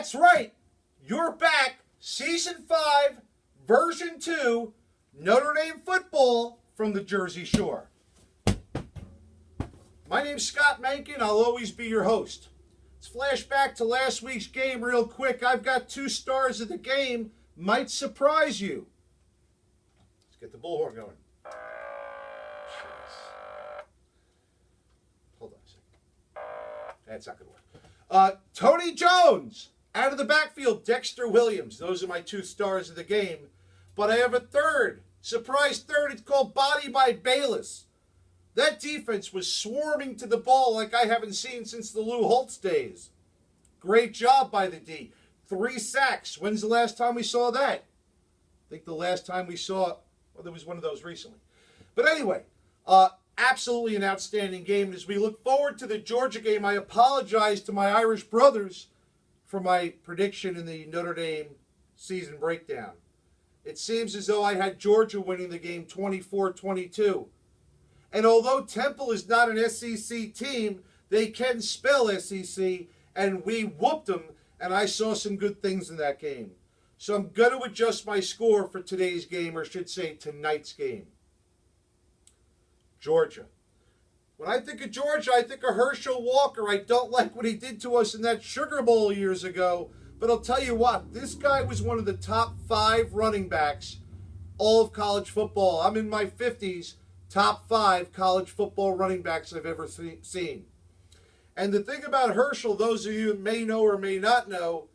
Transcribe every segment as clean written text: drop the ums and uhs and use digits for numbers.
That's right. You're back. Season 5, Version 2, Notre Dame football from the Jersey Shore. My name's Scott Mencken. I'll always be your host. Let's flash back to last week's game real quick. I've got 2 stars of the game. Might surprise you. Let's get the bullhorn going. Jeez. Hold on a second. That's not going to work. Tony Jones, out of the backfield, Dexter Williams. Those are my 2 stars of the game. But I have a third, surprise third. It's called Body by Bayless. That defense was swarming to the ball like I haven't seen since the Lou Holtz days. Great job by the D. 3 sacks. When's the last time we saw that? I think the last time we saw, well, there was one of those recently. But anyway, absolutely an outstanding game. As we look forward to the Georgia game, I apologize to my Irish brothers for my prediction in the Notre Dame season breakdown. It seems as though I had Georgia winning the game 24-22. And although Temple is not an SEC team, they can spell SEC, and we whooped them, and I saw some good things in that game. So I'm going to adjust my score for today's game, or I should say tonight's game. Georgia. When I think of Georgia, I think of Herschel Walker. I don't like what he did to us in that Sugar Bowl years ago, but I'll tell you what, this guy was one of the top 5 running backs all of college football. I'm in my 50s. Top 5 college football running backs I've ever seen. And the thing about Herschel, those of you who may know or may not know,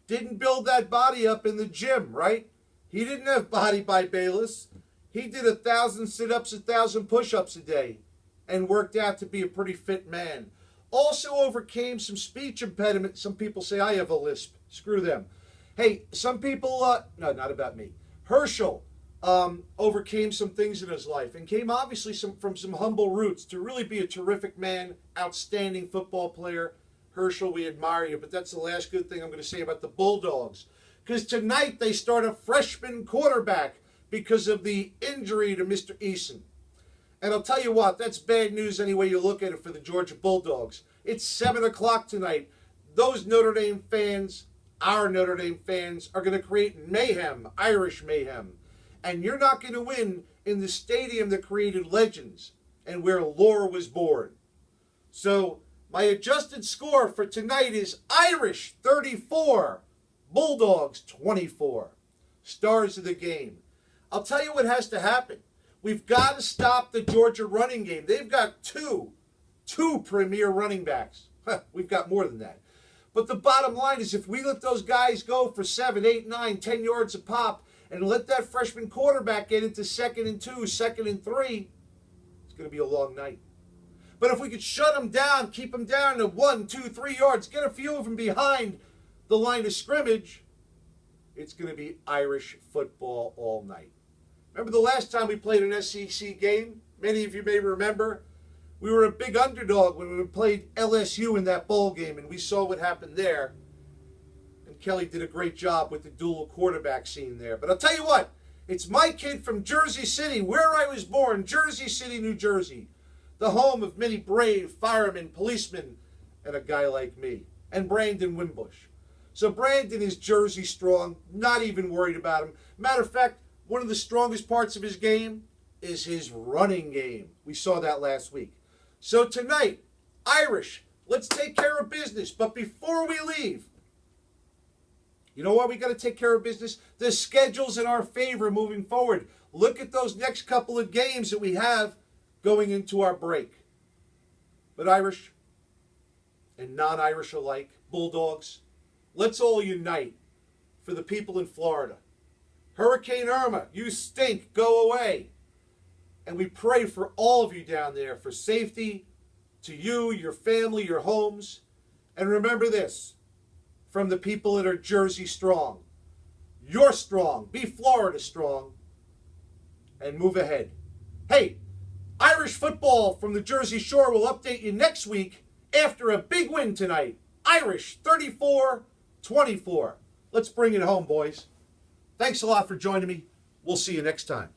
didn't build that body up in the gym, right? He didn't have Body by Bayless. He did 1,000 sit-ups, 1,000 push-ups a day and worked out to be a pretty fit man. Also overcame some speech impediment. Some people say I have a lisp. Screw them. Hey, some people, no, not about me. Herschel overcame some things in his life and came obviously from some humble roots to really be a terrific man, outstanding football player. Herschel, we admire you, but that's the last good thing I'm going to say about the Bulldogs. Because tonight they start a freshman quarterback because of the injury to Mr. Eason. And I'll tell you what, that's bad news any way you look at it for the Georgia Bulldogs. It's 7 o'clock tonight. Those Notre Dame fans, our Notre Dame fans, are going to create mayhem, Irish mayhem. And you're not going to win in the stadium that created legends and where lore was born. So my adjusted score for tonight is Irish 34, Bulldogs 24. Stars of the game. I'll tell you what has to happen. We've got to stop the Georgia running game. They've got two premier running backs. We've got more than that. But the bottom line is if we let those guys go for 7, 8, 9, 10 yards a pop, and let that freshman quarterback get into 2nd and 2, 2nd and 3, it's going to be a long night. But if we could shut them down, keep them down to 1, 2, 3 yards, get a few of them behind the line of scrimmage, it's going to be Irish football all night. Remember the last time we played an SEC game? Many of you may remember. We were a big underdog when we played LSU in that bowl game, and we saw what happened there. Kelly did a great job with the dual quarterback scene there. But I'll tell you what, it's my kid from Jersey City, where I was born, Jersey City, New Jersey, the home of many brave firemen, policemen, and a guy like me, and Brandon Wimbush. So Brandon is Jersey strong, not even worried about him. Matter of fact, one of the strongest parts of his game is his running game. We saw that last week. So tonight, Irish, let's take care of business. But before we leave, you know why we got to take care of business? The schedule's in our favor moving forward. Look at those next couple of games that we have going into our break. But Irish and non-Irish alike, Bulldogs, let's all unite for the people in Florida. Hurricane Irma, you stink, go away. And we pray for all of you down there for safety to you, your family, your homes. And remember this. From the people that are Jersey strong. You're strong. Be Florida strong. And move ahead. Hey, Irish football from the Jersey Shore will update you next week after a big win tonight. Irish 34-24. Let's bring it home, boys. Thanks a lot for joining me. We'll see you next time.